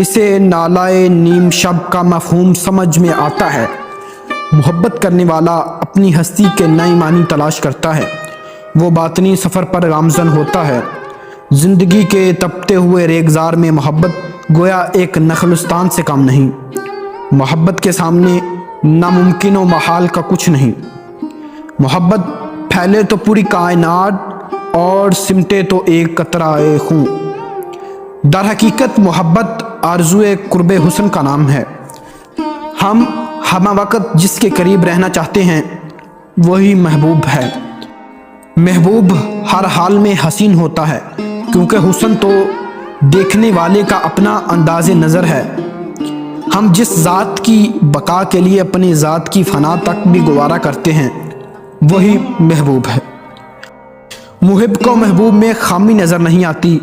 اسے نالائے نیم شب کا مفہوم سمجھ میں آتا ہے۔ محبت کرنے والا اپنی ہستی کے نئے معنی تلاش کرتا ہے، وہ باطنی سفر پر گامزن ہوتا ہے۔ زندگی کے تپتے ہوئے ریگزار میں محبت گویا ایک نخلستان سے کم نہیں۔ محبت کے سامنے ناممکن و محال کا کچھ نہیں۔ محبت پھیلے تو پوری کائنات اور سمٹے تو ایک قطرہ خون۔ در حقیقت محبت آرزوئے قرب حسن کا نام ہے۔ ہم ہمہ وقت جس کے قریب رہنا چاہتے ہیں وہی محبوب ہے۔ محبوب ہر حال میں حسین ہوتا ہے، کیونکہ حسن تو دیکھنے والے کا اپنا انداز نظر ہے۔ ہم جس ذات کی بقا کے لیے اپنی ذات کی فنا تک بھی گوارا کرتے ہیں وہی محبوب ہے۔ محب کو محبوب میں خامی نظر نہیں آتی،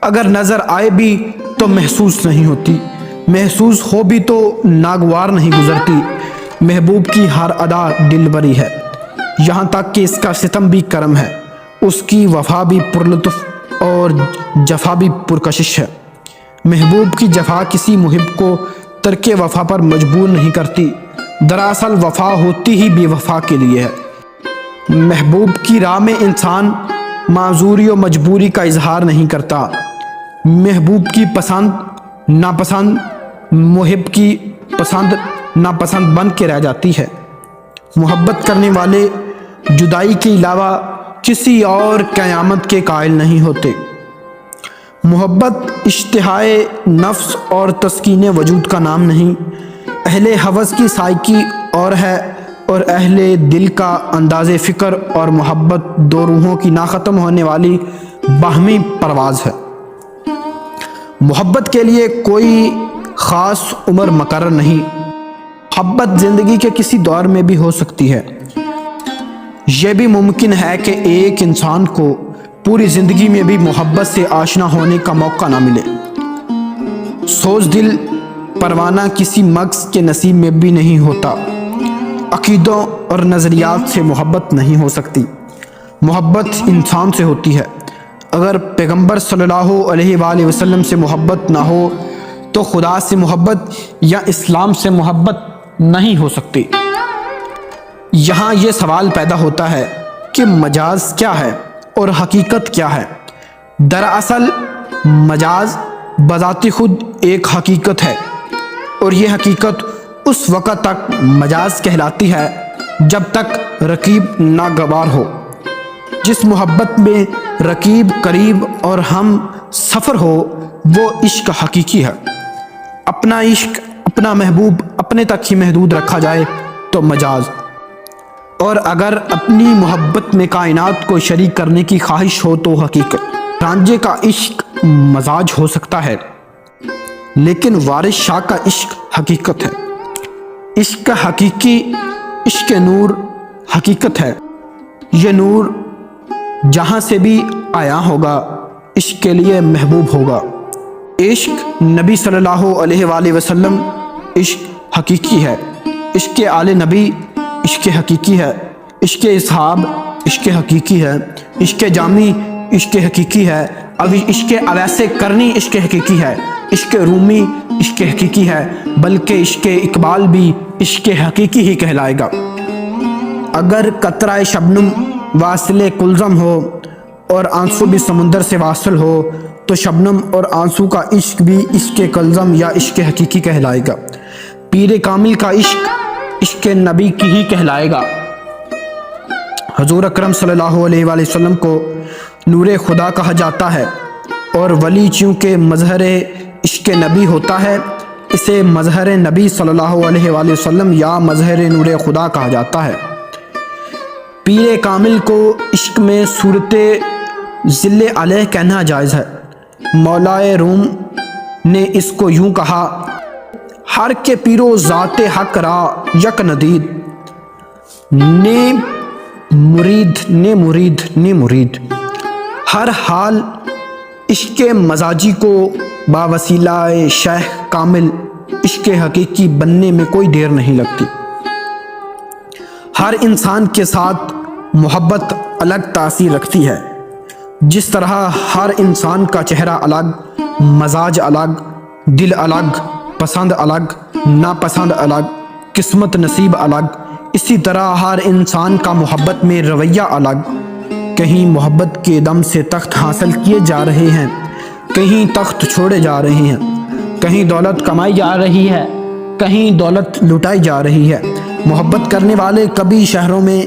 اگر نظر آئے بھی تو محسوس نہیں ہوتی، محسوس ہو بھی تو ناگوار نہیں گزرتی۔ محبوب کی ہر ادا دلبری ہے، یہاں تک کہ اس کا ستم بھی کرم ہے، اس کی وفا بھی پرلطف اور جفا بھی پرکشش ہے۔ محبوب کی جفا کسی محب کو ترک وفا پر مجبور نہیں کرتی، دراصل وفا ہوتی ہی بے وفا کے لیے ہے۔ محبوب کی راہ میں انسان معذوری و مجبوری کا اظہار نہیں کرتا۔ محبوب کی پسند ناپسند محب کی پسند ناپسند بن کے رہ جاتی ہے۔ محبت کرنے والے جدائی کے علاوہ کسی اور قیامت کے قائل نہیں ہوتے۔ محبت اشتہائے نفس اور تسکین وجود کا نام نہیں، اہل ہوس کی سائیکی اور ہے، اور اہل دل کا انداز فکر اور محبت دو روحوں کی ناختم ہونے والی باہمی پرواز ہے۔ محبت کے لیے کوئی خاص عمر مقرر نہیں، محبت زندگی کے کسی دور میں بھی ہو سکتی ہے۔ یہ بھی ممکن ہے کہ ایک انسان کو پوری زندگی میں بھی محبت سے آشنا ہونے کا موقع نہ ملے۔ سوز دل پروانہ کسی مغز کے نصیب میں بھی نہیں ہوتا۔ عقیدوں اور نظریات سے محبت نہیں ہو سکتی، محبت انسان سے ہوتی ہے۔ اگر پیغمبر صلی اللہ علیہ وآلہ وسلم سے محبت نہ ہو تو خدا سے محبت یا اسلام سے محبت نہیں ہو سکتی۔ یہاں یہ سوال پیدا ہوتا ہے کہ مجاز کیا ہے اور حقیقت کیا ہے؟ دراصل مجاز بذات خود ایک حقیقت ہے، اور یہ حقیقت اس وقت تک مجاز کہلاتی ہے جب تک رقیب ناگوار ہو۔ جس محبت میں رقیب قریب اور ہم سفر ہو وہ عشق حقیقی ہے۔ اپنا عشق اپنا محبوب اپنے تک ہی محدود رکھا جائے تو مجاز، اور اگر اپنی محبت میں کائنات کو شریک کرنے کی خواہش ہو تو حقیقت۔ رانجھے کا عشق مزاج ہو سکتا ہے، لیکن وارث شاہ کا عشق حقیقت ہے۔ عشق حقیقی، عشق نور حقیقت ہے۔ یہ نور جہاں سے بھی آیا ہوگا عشق کے لیے محبوب ہوگا۔ عشق نبی صلی اللہ علیہ وآلہ وسلم عشق حقیقی ہے، عشق آل نبی عشق حقیقی ہے، عشق اصحاب عشق حقیقی ہے، عشق جامی عشق حقیقی ہے، اب عشق اویس کرنی عشق حقیقی ہے، عشق رومی عشق حقیقی ہے، بلکہ عشق اقبال بھی عشق حقیقی ہی کہلائے گا۔ اگر قطرہ شبنم واصل کلزم ہو اور آنسو بھی سمندر سے واصل ہو تو شبنم اور آنسو کا عشق بھی عشق کلزم یا عشق حقیقی کہلائے گا۔ پیر کامل کا عشق عشق نبی کی ہی کہلائے گا۔ حضور اکرم صلی اللہ علیہ وآلہ وسلم کو نور خدا کہا جاتا ہے، اور ولی چونکہ مظہر عشق نبی ہوتا ہے اسے مظہر نبی صلی اللہ علیہ وآلہ وسلم یا مظہر نور خدا کہا جاتا ہے۔ پیر کامل کو عشق میں صورت ذل علیہ کہنا جائز ہے۔ مولائے روم نے اس کو یوں کہا: ہر کے پیرو ذات حق را یک ندید، نے مرید ہر حال عشق مزاجی کو باوسیلہ شیخ کامل عشق حقیقی بننے میں کوئی دیر نہیں لگتی۔ ہر انسان کے ساتھ محبت الگ تاثیر رکھتی ہے، جس طرح ہر انسان کا چہرہ الگ، مزاج الگ، دل الگ، پسند الگ، ناپسند الگ، قسمت نصیب الگ، اسی طرح ہر انسان کا محبت میں رویہ الگ۔ کہیں محبت کے دم سے تخت حاصل کیے جا رہے ہیں، کہیں تخت چھوڑے جا رہے ہیں، کہیں دولت کمائی جا رہی ہے، کہیں دولت لٹائی جا رہی ہے۔ محبت کرنے والے کبھی شہروں میں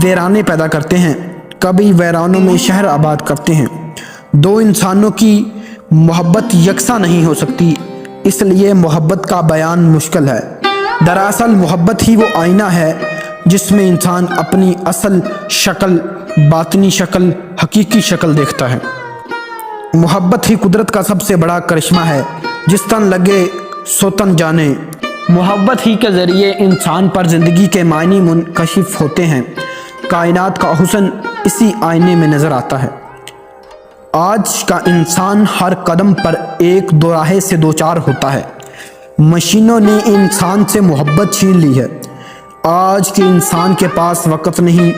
ویرانے پیدا کرتے ہیں، کبھی ویرانوں میں شہر آباد کرتے ہیں۔ دو انسانوں کی محبت یکساں نہیں ہو سکتی، اس لیے محبت کا بیان مشکل ہے۔ دراصل محبت ہی وہ آئینہ ہے جس میں انسان اپنی اصل شکل، باطنی شکل، حقیقی شکل دیکھتا ہے۔ محبت ہی قدرت کا سب سے بڑا کرشمہ ہے، جس تن لگے سو تن جانے۔ محبت ہی کے ذریعے انسان پر زندگی کے معنی منکشف ہوتے ہیں۔ کائنات کا حسن اسی آئینے میں نظر آتا ہے۔ آج کا انسان ہر قدم پر ایک دوراہے سے دوچار ہوتا ہے۔ مشینوں نے انسان سے محبت چھین لی ہے۔ آج کے انسان کے پاس وقت نہیں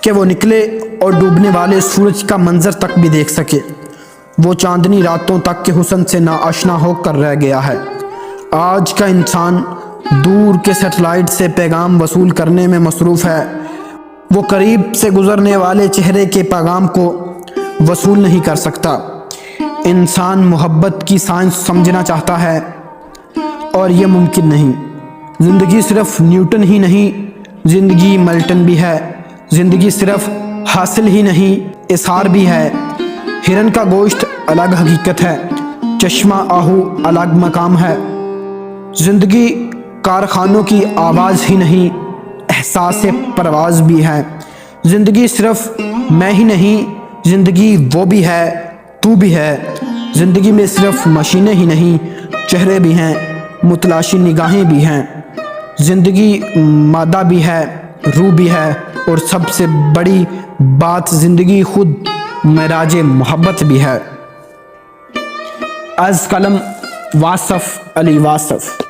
کہ وہ نکلے اور ڈوبنے والے سورج کا منظر تک بھی دیکھ سکے۔ وہ چاندنی راتوں تک کے حسن سے ناآشنا ہو کر رہ گیا ہے۔ آج کا انسان دور کے سیٹلائٹ سے پیغام وصول کرنے میں مصروف ہے۔ وہ قریب سے گزرنے والے چہرے کے پیغام کو وصول نہیں کر سکتا۔ انسان محبت کی سائنس سمجھنا چاہتا ہے اور یہ ممکن نہیں۔ زندگی صرف نیوٹن ہی نہیں، زندگی ملٹن بھی ہے۔ زندگی صرف حاصل ہی نہیں، اظہار بھی ہے۔ ہرن کا گوشت الگ حقیقت ہے، چشمہ آہو الگ مقام ہے۔ زندگی کارخانوں کی آواز ہی نہیں، احساس پرواز بھی ہے۔ زندگی صرف میں ہی نہیں، زندگی وہ بھی ہے، تو بھی ہے۔ زندگی میں صرف مشینیں ہی نہیں، چہرے بھی ہیں، متلاشی نگاہیں بھی ہیں۔ زندگی مادہ بھی ہے، روح بھی ہے، اور سب سے بڑی بات زندگی خود معراج محبت بھی ہے۔ از قلم واصف علی واصف۔